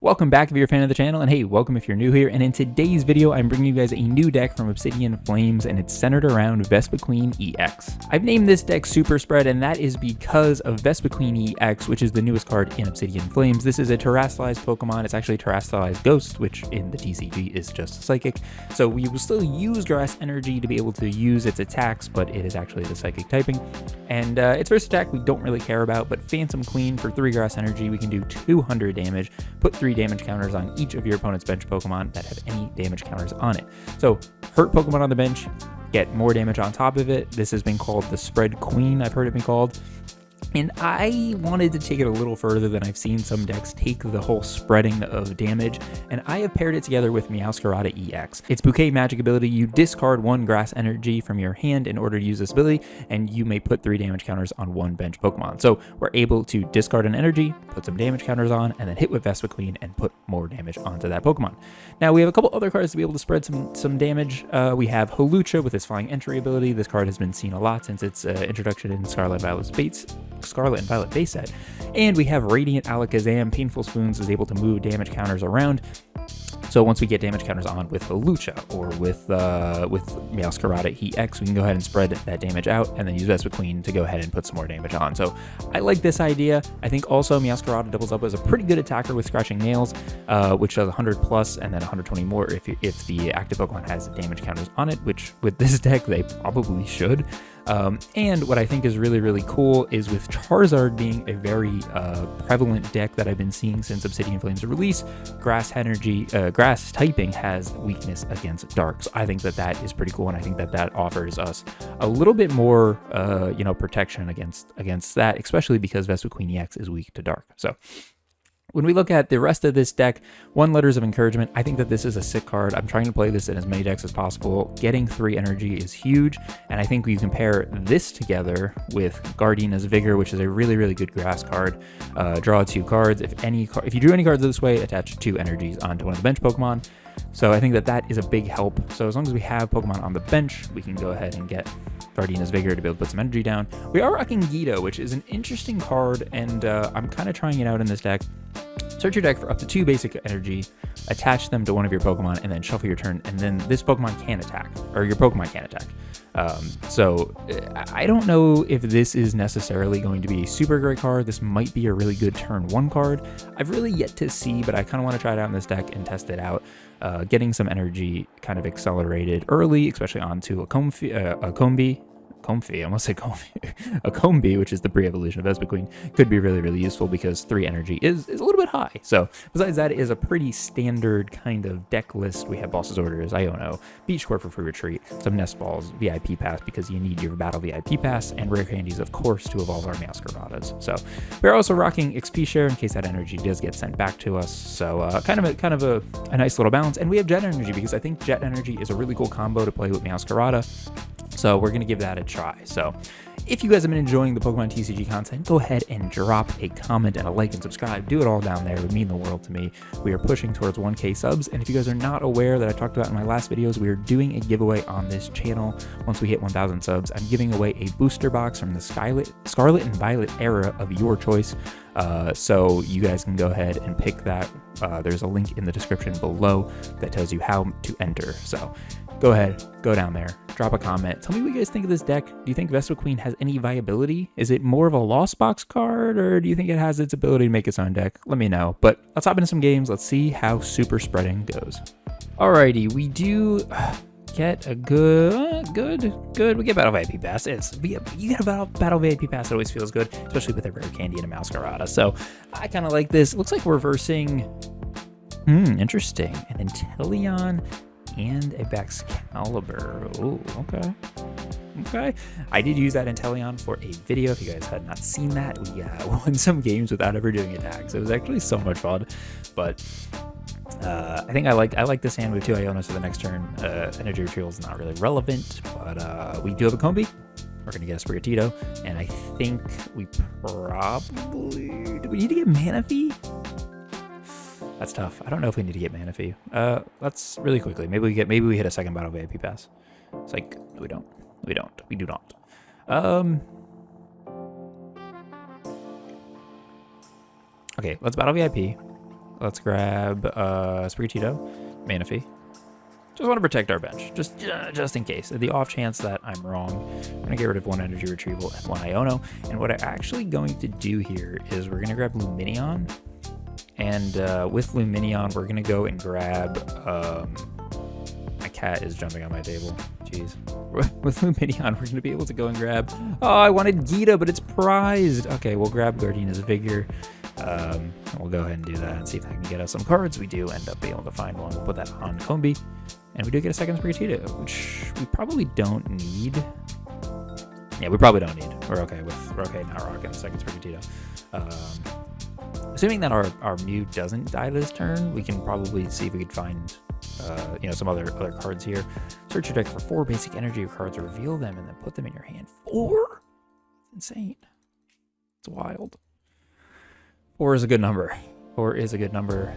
Welcome back if you're a fan of the channel, and hey, welcome if you're new here. And in today's video, I'm bringing you guys a new deck from Obsidian Flames, and it's centered around Vespiqueen EX. I've named this deck Super Spread, and that is because of Vespiqueen EX, which is the newest card in Obsidian Flames. This is a terrestrialized Pokemon. It's actually a terrestrialized Ghost, which in the TCG is just Psychic. So we will still use Grass Energy to be able to use its attacks, but it is actually the Psychic typing. And its first attack we don't really care about, but Phantom Queen for 3 Grass Energy, we can do 200 damage, put 3 damage counters on each of your opponent's bench Pokemon that have any damage counters on it. So hurt Pokemon on the bench, get more damage on top of it. This has been called the Spread Queen, I've heard it be called. And I wanted to take it a little further than I've seen some decks take the whole spreading of damage, and I have paired it together with Meowscarada EX. Its Bouquet magic ability, you discard 1 Grass Energy from your hand in order to use this ability, and you may put 3 damage counters on 1 bench Pokemon. So we're able to discard an energy, put some damage counters on, and then hit with Vespiqueen and put more damage onto that Pokemon. Now we have a couple other cards to be able to spread some damage. We have Hawlucha with its Flying Entry ability. This card has been seen a lot since its introduction in Scarlet and Violet base set. And we have Radiant Alakazam. Painful Spoons is able to move damage counters around. So once we get damage counters on with Hawlucha or with Meowscarada EX, we can go ahead and spread that damage out and then use Vespiqueen to go ahead and put some more damage on. So I like this idea. I think also Meowscarada doubles up as a pretty good attacker with Scratching Nails, which does 100 plus and then 120 more if the active Pokemon has damage counters on it, which with this deck they probably should. And what I think is really, really cool is with Charizard being a very prevalent deck that I've been seeing since Obsidian Flames release, Grass typing has weakness against Dark. So I think that is pretty cool, and I think that offers us a little bit more, protection against that, especially because Vespiqueen EX is weak to Dark. So when we look at the rest of this deck, 1 Letters of Encouragement, I think that this is a sick card. I'm trying to play this in as many decks as possible. Getting 3 energy is huge, and I think you can pair this together with Gardenia's Vigor, which is a really, really good grass card. Draw 2 cards. If you drew any cards this way, attach 2 energies onto one of the bench Pokemon. So I think that is a big help. So as long as we have Pokemon on the bench, we can go ahead and get Gardenia's Vigor to be able to put some energy down. We are rocking Geeta, which is an interesting card, and I'm kind of trying it out in this deck. Search your deck for up to 2 basic energy, attach them to one of your Pokemon, and then shuffle your turn, and then this Pokemon can attack, or your Pokemon can attack. So I don't know if this is necessarily going to be a super great card. This might be a really good turn 1 card. I've really yet to see, but I kind of want to try it out in this deck and test it out. Getting some energy kind of accelerated early, especially onto a Combee, I almost said Combee. A Combee, which is the pre-evolution of Vespiqueen, could be really, really useful because 3 energy is a little bit high. So besides that, it is a pretty standard kind of deck list. We have Boss's Orders, Iono, Beach Court for free retreat, some Nest Balls, VIP Pass because you need your Battle VIP Pass, and Rare Candies, of course, to evolve our Meowscaradas. So we're also rocking XP Share in case that energy does get sent back to us. So kind of a nice little balance. And we have Jet Energy because I think Jet Energy is a really cool combo to play with Meowscarada. So we're going to give that a try. So if you guys have been enjoying the Pokemon TCG content, go ahead and drop a comment and a like and subscribe. Do it all down there. It would mean the world to me. We are pushing towards 1K subs. And if you guys are not aware that I talked about in my last videos, we are doing a giveaway on this channel. Once we hit 1,000 subs, I'm giving away a booster box from the Scarlet and Violet era of your choice. So you guys can go ahead and pick that. There's a link in the description below that tells you how to enter. So go ahead, go down there, drop a comment. Tell me what you guys think of this deck. Do you think Vespiqueen has any viability? Is it more of a Lost Box card, or do you think it has its ability to make its own deck? Let me know. But let's hop into some games. Let's see how super spreading goes. Alrighty, we do get a good. We get Battle VIP Pass. You get a Battle VIP Pass. It always feels good, especially with a Rare Candy and a Meowscarada. So I kind of like this. It looks like we're versing. Interesting. An Inteleon and a Baxcalibur. Ooh, okay. I did use that Inteleon for a video. If you guys had not seen that, we won some games without ever doing attacks. It was actually so much fun. But I think I like this hand with 2 Ionos for the next turn. Energy Retrieval is not really relevant, but we do have a Combee. We're going to get a Sprigatito, and I think we probably... Do we need to get Manaphy? That's tough. I don't know if we need to get Manaphy. Let's really quickly. Maybe we hit a second Battle VIP Pass. It's like, we don't. We do not. Okay, let's Battle VIP. Let's grab Sprigatito, Manaphy. Just want to protect our bench, just in case. The off chance that I'm wrong, we're gonna get rid of one Energy Retrieval and one Iono. And what I'm actually going to do here is we're gonna grab Lumineon, and with Lumineon, we're gonna go and grab. My cat is jumping on my table. Jeez. With Lumineon, we're gonna be able to go and grab. Oh, I wanted Geeta, but it's prized. Okay, we'll grab Gardenia's Vigor. We'll go ahead and do that and see if I can get us some cards. We do end up being able to find one. We'll put that on Combee. And we do get a second Sprigatito, which we probably don't need. Yeah, we probably don't need. We're okay not rocking the second Sprigatito. Assuming that our Mew doesn't die this turn, we can probably see if we could find some other cards here. Search your deck for 4 basic energy cards, reveal them, and then put them in your hand. 4? It's insane. It's wild. 4 is a good number. 4 is a good number.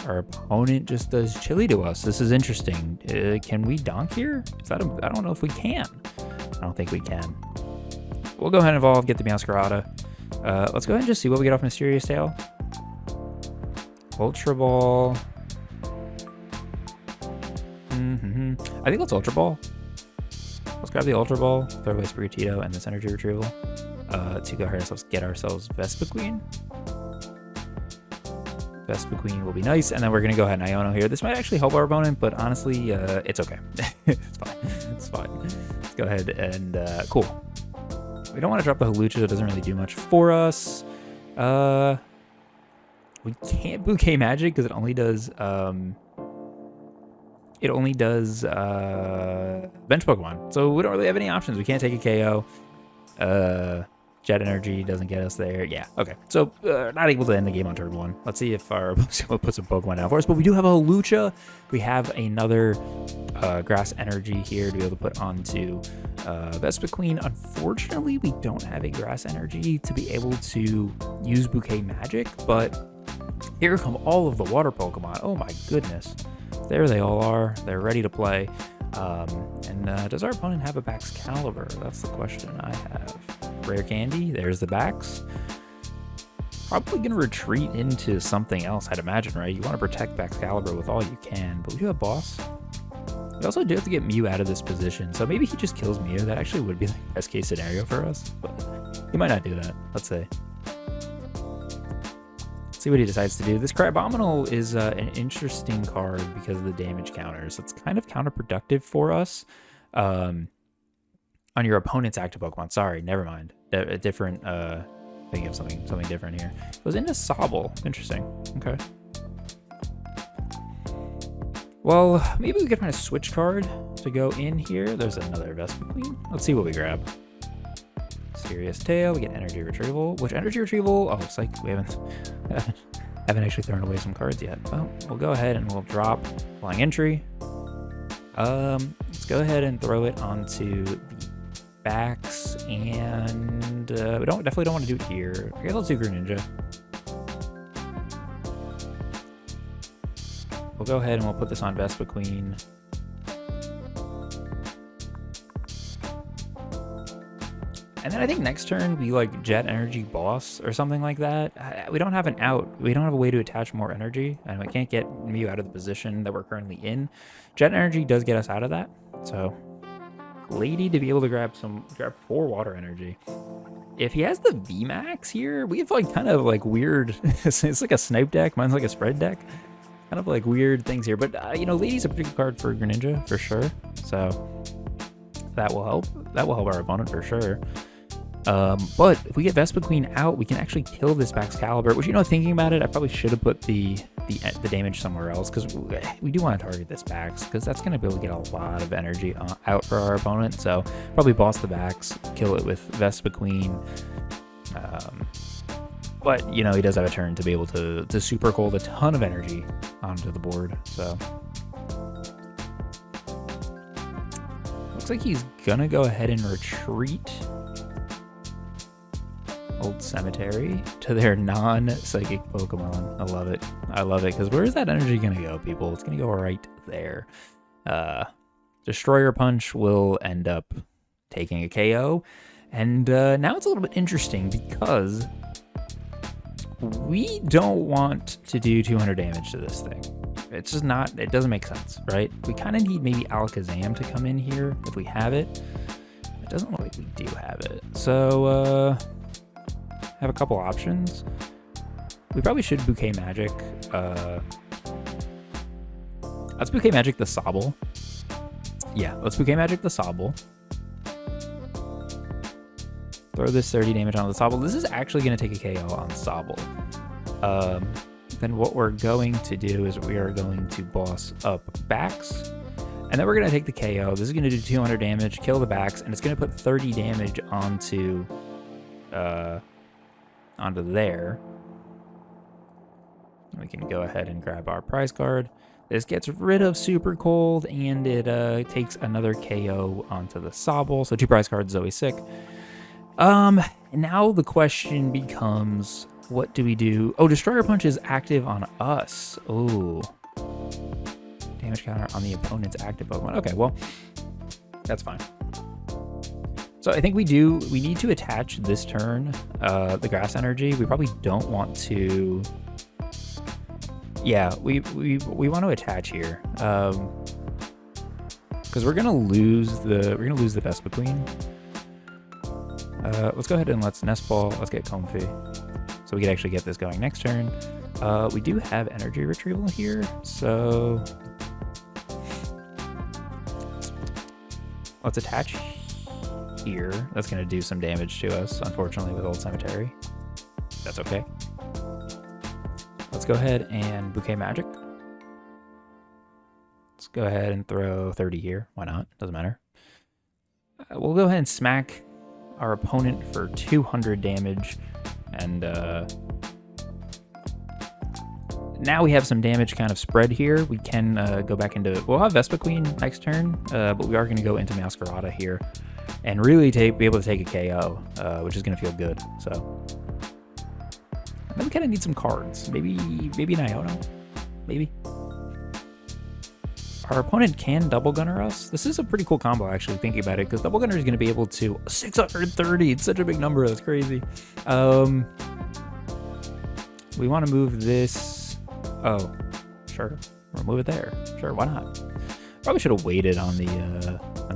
Our opponent just does chili to us. This is interesting. Can we donk here? I don't know if we can. I don't think we can. We'll go ahead and evolve, get the Meowscarada. Let's go ahead and just see what we get off Mysterious Tail. Ultra Ball. I think let's Ultra Ball. Let's grab the Ultra Ball, throw away Sprigatito and this Energy Retrieval to go ahead and get ourselves Vespiqueen. Vespiqueen will be nice, and then we're going to go ahead and Iono here. This might actually help our opponent, but honestly, it's okay. It's fine. It's fine. Let's go ahead and, cool. We don't want to drop the Hawlucha. It doesn't really do much for us. We can't Bouquet Magic because it only does bench Pokemon. So we don't really have any options. We can't take a KO. Jet Energy doesn't get us there. Yeah, okay. So not able to end the game on turn 1. Let's see if our will put some Pokemon down for us. But we do have a Hawlucha. We have another Grass Energy here to be able to put onto Vespiqueen. Unfortunately, we don't have a Grass Energy to be able to use Bouquet Magic, but here come all of the water Pokemon. Oh my goodness. There they all are. They're ready to play. Does our opponent have a Baxcalibur? That's the question I have. Rare Candy, there's the backs. Probably going to retreat into something else, I'd imagine, right? You want to protect Baxcalibur with all you can, but we do have Boss. We also do have to get Mew out of this position, so maybe he just kills Mew. That actually would be the best case scenario for us, but he might not do that. Let's see. See what he decides to do. This Crabominal is an interesting card because of the damage counters. It's kind of counterproductive for us. On your opponent's active Pokemon. Sorry, never mind. A different, thinking of something different here. It was into Sobble. Interesting. Okay. Well, maybe we could find a switch card to go in here. There's another Vespiqueen. Let's see what we grab. Mysterious Tail. We get Energy Retrieval. Which Energy Retrieval? Oh, it's like we haven't actually thrown away some cards yet. Well, we'll go ahead and we'll drop Flying Entry. Let's go ahead and throw it onto the backs, and we definitely don't want to do it here. I guess let's do Greninja. We'll go ahead and we'll put this on Vespiqueen. And then I think next turn we like Jet Energy Boss or something like that. We don't have an out. We don't have a way to attach more energy, and we can't get Mew out of the position that we're currently in. Jet Energy does get us out of that, so Lady to be able to grab 4 water energy. If he has the VMAX here, we have like kind of like weird. It's like a snipe deck. Mine's like a spread deck. Kind of like weird things here, but Lady's a pretty good card for Greninja for sure. So that will help. That will help our opponent for sure. But if we get Vespiqueen out, we can actually kill this Baxcalibur, which, thinking about it, I probably should have put the damage somewhere else, because we do want to target this Bax, because that's going to be able to get a lot of energy out for our opponent. So probably boss the Bax, kill it with Vespiqueen. But, he does have a turn to be able to super cold a ton of energy onto the board. So looks like he's going to go ahead and retreat Old Cemetery to their non-psychic Pokemon. I love it. I love it, because where is that energy going to go, people? It's going to go right there. Destroyer Punch will end up taking a KO. And now it's a little bit interesting, because we don't want to do 200 damage to this thing. It's just not, it doesn't make sense, right? We kind of need maybe Alakazam to come in here if we have it. It doesn't look like we do have it. So, have a couple options. We probably should Bouquet Magic. Let's Bouquet Magic the Sobble. Yeah, let's Bouquet Magic the Sobble. Throw this 30 damage on the Sobble. This is actually going to take a KO on Sobble. Then what we're going to do is we are going to boss up Backs. And then we're going to take the KO. This is going to do 200 damage, kill the Backs, and it's going to put 30 damage onto there. We can go ahead and grab our prize card. This gets rid of Super Cold, and it takes another KO onto the Sobble. So 2 prize cards is always sick. Now the question becomes, what do we do? Oh, Destroyer Punch is active on us. Oh. Damage counter on the opponent's active Pokemon. Okay, well, that's fine. So I think we need to attach this turn, the Grass Energy. We probably don't want to... Yeah, we want to attach here. Because we're gonna lose the Vespiqueen. Let's go ahead and let's Nest Ball. Let's get Comfy, so we can actually get this going next turn. We do have Energy Retrieval here, so let's attach here. That's going to do some damage to us, unfortunately, with Old Cemetery. That's okay. Let's go ahead and Bouquet Magic. Let's go ahead and throw 30 here. Why not? Doesn't matter. We'll go ahead and smack our opponent for 200 damage, and now we have some damage kind of spread here. We can go back into... We'll have Vespiqueen next turn, but we are going to go into Meowscarada here and really be able to take a KO, which is going to feel good. So and then we kind of need some cards. Maybe an Iono? Maybe. Our opponent can Double Gunner us. This is a pretty cool combo, actually, thinking about it, because Double Gunner is going to be able to... 630! It's such a big number. That's crazy. We want to move this... Oh, sure. We'll move it there. Sure, why not? Probably should have waited on the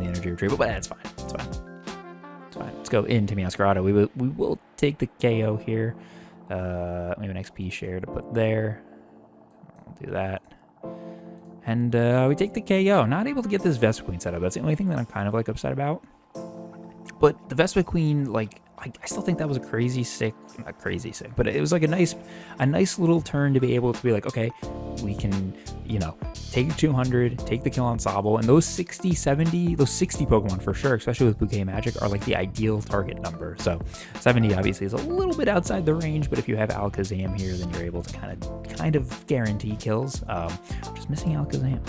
Energy Retrieval, but that's fine. It's fine. It's fine. Let's go into Meowscarada. We will take the KO here. We have an XP share to put there. I'll do that. And we take the KO. Not able to get this Vespiqueen set up. That's the only thing that I'm kind of like upset about. But the Vespiqueen, like, I still think that was a crazy sick, not crazy sick, but it was like a nice little turn to be able to be like, okay, we can, you know, take 200, take the kill on Sobble, and those 60, 70, those 60 Pokemon for sure, especially with Bouquet Magic, are like the ideal target number. So 70 obviously is a little bit outside the range, but if you have Alakazam here, then you're able to kind of guarantee kills. Just missing Alakazam.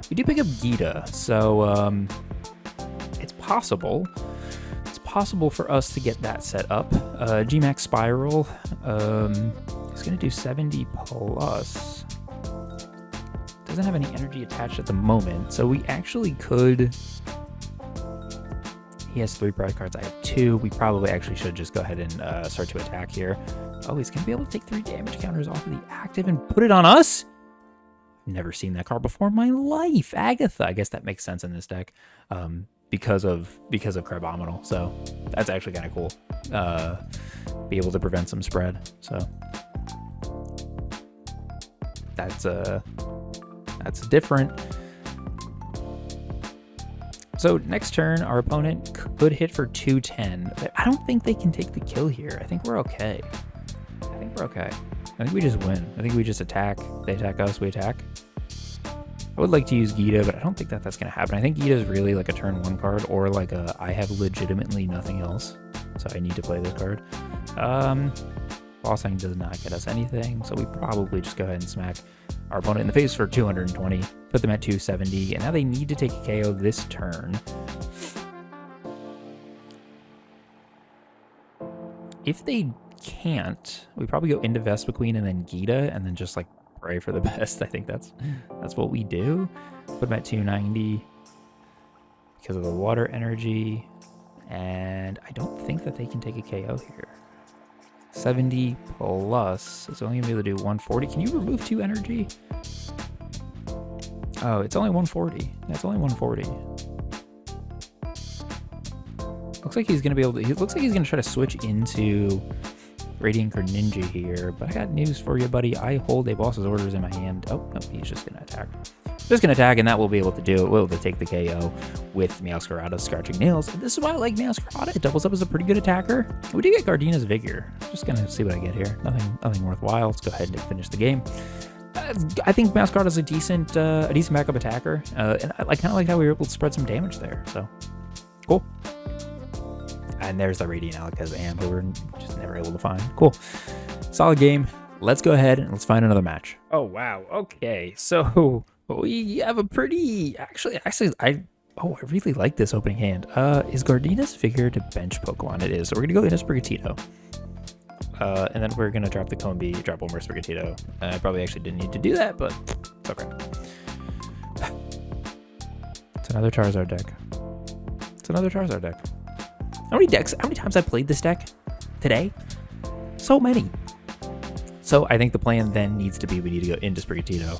We do pick up Geeta, so it's possible for us to get that set up. Gmax Spiral is going to do 70 plus. Doesn't have any energy attached at the moment, so we actually could... He has 3 prize cards, I have 2. We probably actually should just go ahead and start to attack here. Oh, he's going to be able to take 3 damage counters off of the active and put it on us? Never seen that card before in my life. Agatha. I guess that makes sense in this deck. Because of Crabominal, so that's actually kind of cool. Be able to prevent some spread, so that's different. So next turn, our opponent could hit for 210. I don't think they can take the kill here. I think we're okay. I think we just win. I think we just attack. They attack us, we attack. I would like to use Geeta, but I don't think that's going to happen. I think Geeta is really like a turn 1 card, or like a I have legitimately nothing else, so I need to play this card. Bossing does not get us anything, so we probably just go ahead and smack our opponent in the face for 220, put them at 270, and now they need to take a KO this turn. If they can't, we probably go into Vespiqueen and then Geeta, and then just like pray for the best. I think that's what we do. Put them at 290 because of the water energy, and I don't think that they can take a KO here. 70 plus. It's only gonna be able to do 140. Can you remove 2 energy? Oh, it's only 140. Yeah, it's only 140. Looks like he's gonna be able to. He looks like he's gonna try to switch into Radiant Greninja here. But I got news for you, buddy. I hold a boss's orders in my hand. Oh no, he's just gonna attack. Just gonna attack, and that will be able to do it. We'll be able to take the KO with Meowscarada Scratching Nails. And this is why I like Meowscarada. It doubles up as a pretty good attacker. We do get Gardenia's Vigor. Just gonna see what I get here. Nothing worthwhile. Let's go ahead and finish the game. I think Meowscarada is a decent backup attacker, and I kind of like how we were able to spread some damage there. So cool. And there's the Radiant Alakazam, who we're just never able to find. Cool, solid game. Let's go ahead and let's find another match. Oh wow. Okay, so we have a pretty actually I really like this opening hand. Is Gardenia's Vigor to bench Pokemon? It is. So we're gonna go into Sprigatito. And then we're gonna drop the Combee, drop one more Sprigatito. I probably actually didn't need to do that, but it's okay. It's another Charizard deck. It's another Charizard deck. How many times I played this deck today? So many. So I think the plan then needs to be we need to go into Sprigatito,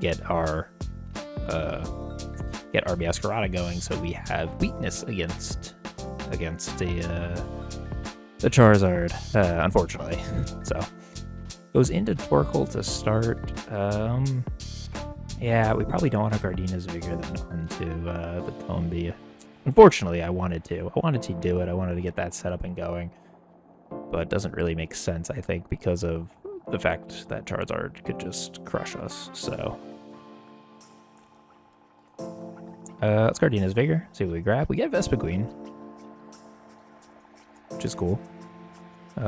get our Meowscarada going, so we have weakness against the Charizard, unfortunately. So goes into Torkoal to start. Yeah, we probably don't want a Gardenia's Vigor then onto the Combee. Unfortunately, I wanted to do it. I wanted to get that set up and going, but it doesn't really make sense, I think, because of the fact that Charizard could just crush us. So let's Gardenia's Vigor. See what we grab. We get Vespiqueen, which is cool. You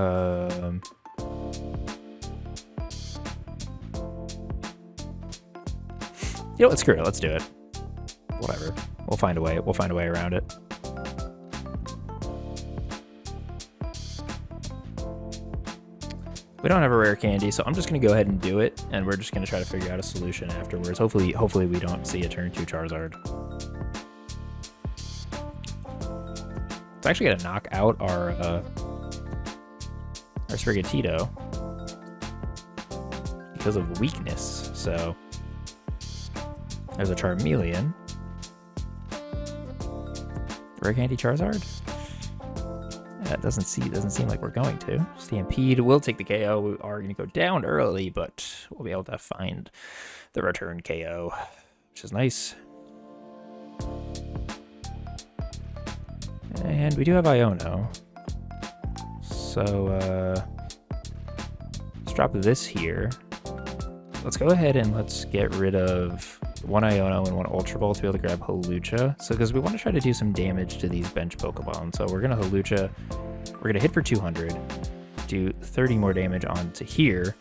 know what? Screw it. Let's do it. Whatever. We'll find a way. We'll find a way around it. We don't have a rare candy, so I'm just going to go ahead and do it, and we're just going to try to figure out a solution afterwards. Hopefully we don't see a turn 2 Charizard. It's actually going to knock out our Sprigatito because of weakness. So there's a Charmeleon. Rare candy Charizard? Yeah, it doesn't seem like we're going to. Stampede will take the KO. We are going to go down early, but we'll be able to find the return KO, which is nice. And we do have Iono. So let's drop this here. Let's go ahead and let's get rid of one Iono and one Ultra Ball to be able to grab Hawlucha. So because we want to try to do some damage to these bench Pokemon. So we're going to Hawlucha. We're going to hit for 200. Do 30 more damage onto here.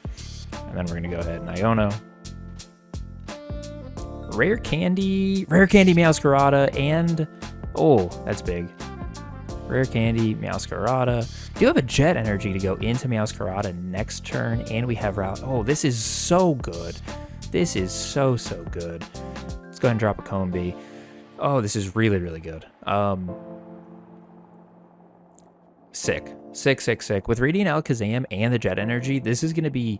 And then we're going to go ahead and Iono. Rare Candy Meowscarada, and oh, that's big. Rare Candy Meowscarada. We do have a Jet Energy to go into Meowscarada next turn, and we have Route. Oh, this is so good. This is so good. Let's go ahead and drop a Combee. Oh, this is really good. Sick. With Radiant Alakazam and the Jet Energy, this is going to be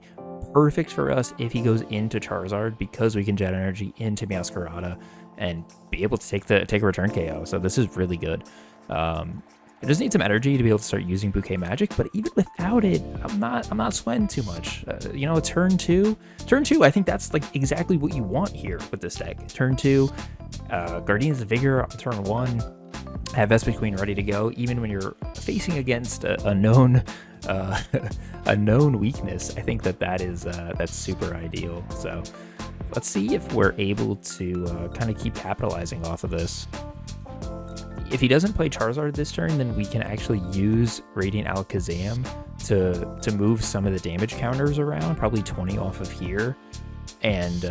perfect for us if he goes into Charizard, because we can Jet Energy into Meowscarada and be able to take a return KO. So this is really good. It just needs some energy to be able to start using Bouquet Magic, but even without it, I'm not sweating too much. You know, turn two, I think that's like exactly what you want here with this deck. Turn 2, Gardenia's Vigor on turn 1, have Vespiqueen ready to go, even when you're facing against a known weakness. I think that's super ideal. So let's see if we're able to kind of keep capitalizing off of this. If he doesn't play Charizard this turn, then we can actually use Radiant Alakazam to move some of the damage counters around, probably 20 off of here, and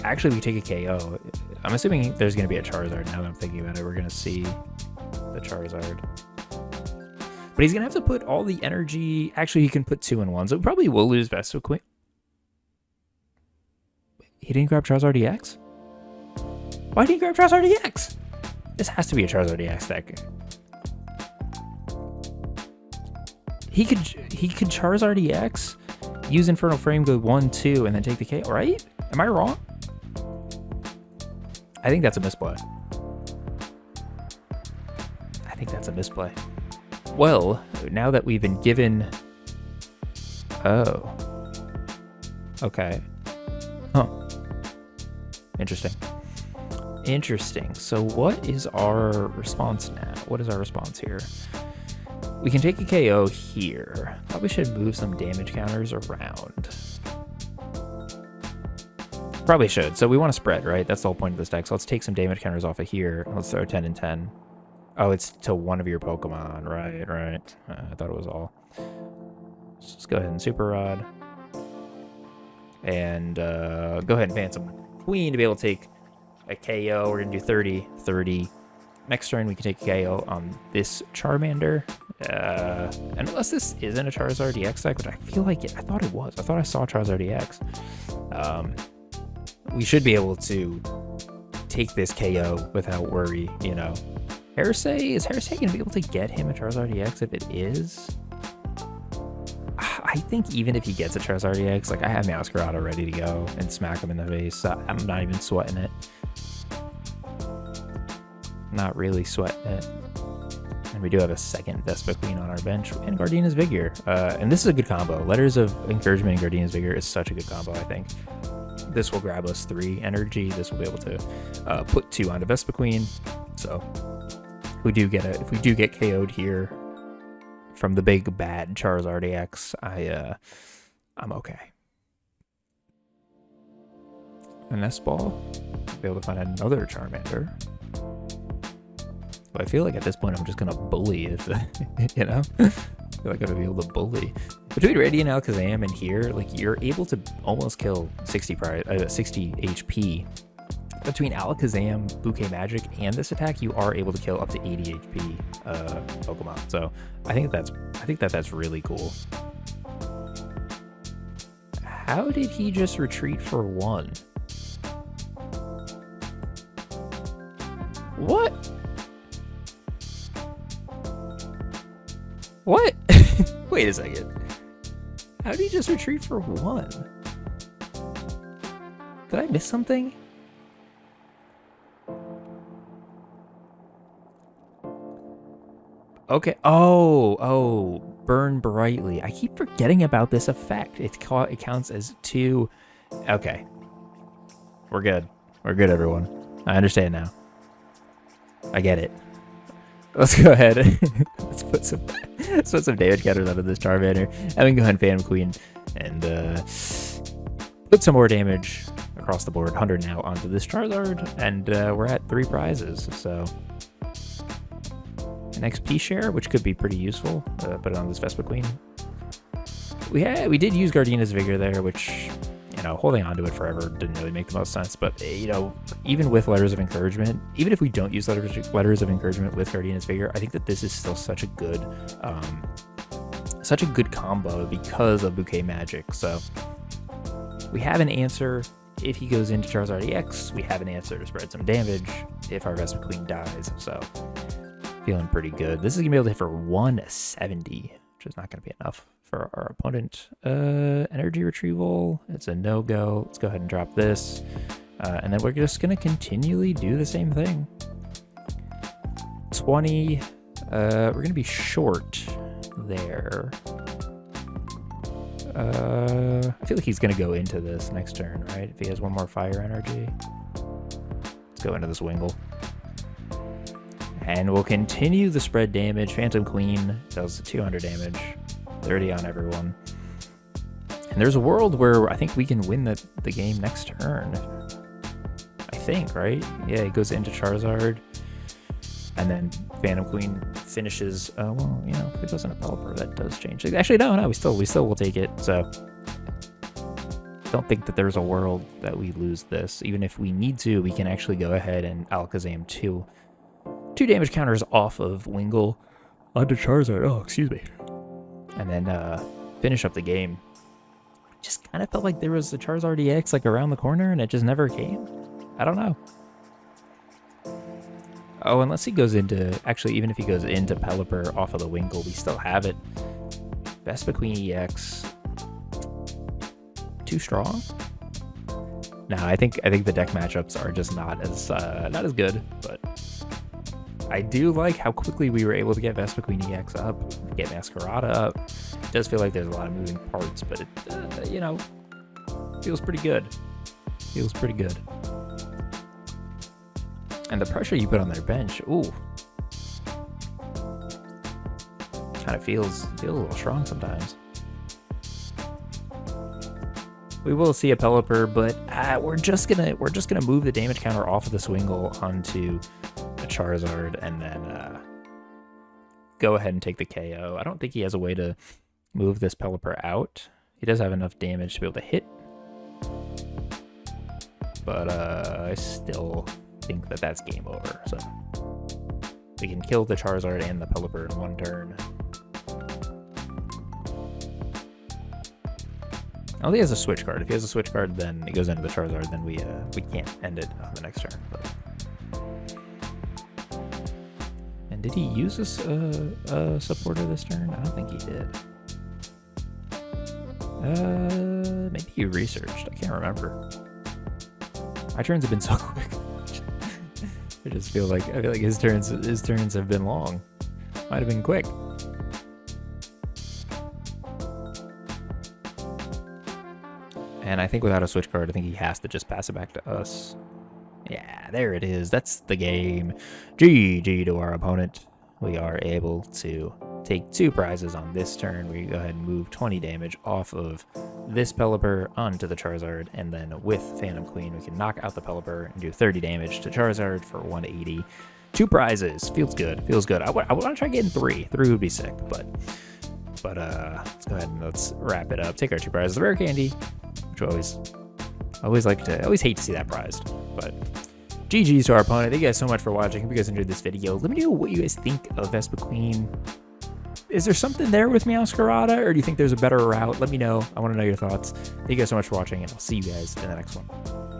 actually we take a KO. I'm assuming there's going to be a Charizard now that I'm thinking about it. We're going to see the Charizard. But he's going to have to put all the energy. Actually, he can put 2 in 1, so we probably will lose Vespiquen. He didn't grab Charizard EX? Why didn't he grab Charizard EX? This has to be a Charizard EX deck. He could Charizard EX, use Infernal Frame, go 1-2, and then take the KO, right? Am I wrong? I think that's a misplay. I think that's a misplay. Well, now that we've been given... Oh. Okay. Huh. Interesting. Interesting. So what is our response now? What is our response here? We can take a KO here. Probably should move some damage counters around. Probably should. So we want to spread, right? That's the whole point of this deck. So let's take some damage counters off of here. Let's throw 10 and 10. Oh, it's to one of your Pokemon. Right, right. I thought it was all. Let's just go ahead and Super Rod. And go ahead and Phantom Queen to be able to take a KO. We're going to do 30, 30. Next turn, we can take a KO on this Charmander. And unless this isn't a Charizard EX deck, which I feel like it, I thought it was. I thought I saw Charizard EX. We should be able to take this KO without worry, you know. Is Heresy going to be able to get him a Charizard EX if it is? I think even if he gets a Charizard EX, like I have Meowscarada ready to go and smack him in the face. I'm not even sweating it. Not really sweating it. And we do have a second Vespiqueen on our bench and Gardenia's Vigor. And this is a good combo. Letters of Encouragement and Gardenia's Vigor is such a good combo, I think. This will grab us 3 energy. This will be able to put 2 onto Vespiqueen. So if we do get KO'd here from the big bad Charizard EX, I'm okay. A Nest Ball. Be able to find another Charmander. But I feel like at this point I'm just gonna bully if you know. I feel like I'm gonna be able to bully. Between Radiant Alakazam and here, like you're able to almost kill 60 HP. Between Alakazam, Bouquet Magic, and this attack, you are able to kill up to 80 HP Pokemon. So I think that's really cool. How did he just retreat for 1? What? What? Wait a second. How did he just retreat for 1? Did I miss something? Okay. Oh, burn brightly. I keep forgetting about this effect. It counts as 2. Okay. We're good. We're good, everyone. I understand now. I get it. Let's go ahead. Let's put some damage counters onto this Charmander. And we can go ahead and Phantom Queen and put some more damage across the board. 100 now onto this Charizard. And we're at 3 prizes. So an XP share, which could be pretty useful. Put it on this Vespiqueen. We did use Gardenia's Vigor there, which, you know, holding on to it forever didn't really make the most sense. But, you know, even with Letters of Encouragement, even if we don't use Letters of Encouragement with Gardenia's Vigor, I think that this is still such a good combo because of Bouquet Magic. So we have an answer if he goes into Charizard EX. We have an answer to spread some damage if our Vespiqueen dies. So feeling pretty good. This is gonna be able to hit for 170, which is not gonna be enough for our opponent. Energy Retrieval, it's a no-go. Let's go ahead and drop this. And then we're just gonna continually do the same thing. 20, we're gonna be short there. I feel like he's gonna go into this next turn, right? If he has 1 more fire energy. Let's go into this Wingull. And we'll continue the spread damage. Phantom Queen does 200 damage, 30 on everyone. And there's a world where I think we can win the game next turn. I think, right? Yeah, it goes into Charizard. And then Phantom Queen finishes, well, you know, if it goes into Pelipper, that does change. Actually, no, we still will take it. So don't think that there's a world that we lose this. Even if we need to, we can actually go ahead and Alakazam 2 damage counters off of Wingull onto Charizard. Oh, excuse me. And then finish up the game. Just kind of felt like there was a Charizard EX like around the corner and it just never came. I don't know. Oh, unless he goes into... Actually, even if he goes into Pelipper off of the Wingull, we still have it. Vespiqueen EX. Too strong? Nah, I think the deck matchups are just not as good, but I do like how quickly we were able to get Vespiqueen EX up, get Meowscarada up. It does feel like there's a lot of moving parts, but it, you know, feels pretty good. Feels pretty good. And the pressure you put on their bench, ooh, kind of feels a little strong sometimes. We will see a Pelipper, but we're just gonna move the damage counter off of the Swingle onto a Charizard, and then go ahead and take the KO. I don't think he has a way to move this Pelipper out. He does have enough damage to be able to hit, but I still think that that's game over. So we can kill the Charizard and the Pelipper in one turn. I don't think he has a switch card. If he has a switch card, then it goes into the Charizard. Then we can't end it on the next turn. But... And did he use a supporter this turn? I don't think he did. Maybe he researched. I can't remember. My turns have been so quick. I feel like his turns have been long. Might have been quick. And I think without a switch card, I think he has to just pass it back to us. Yeah, there it is. That's the game. GG to our opponent. We are able to take 2 prizes on this turn. We go ahead and move 20 damage off of this Pelipper onto the Charizard, and then with Phantom Queen, we can knock out the Pelipper and do 30 damage to Charizard for 180. 2 prizes. Feels good. Feels good. I want to try getting 3. 3 would be sick, but let's go ahead and let's wrap it up. Take our 2 prizes. The Rare Candy, which I always hate to see that prized, but GG's to our opponent. Thank you guys so much for watching. Hope you guys enjoyed this video. Let me know what you guys think of Vespiqueen. Is there something there with Meowscarada, or do you think there's a better route? Let me know. I want to know your thoughts. Thank you guys so much for watching, and I'll see you guys in the next one.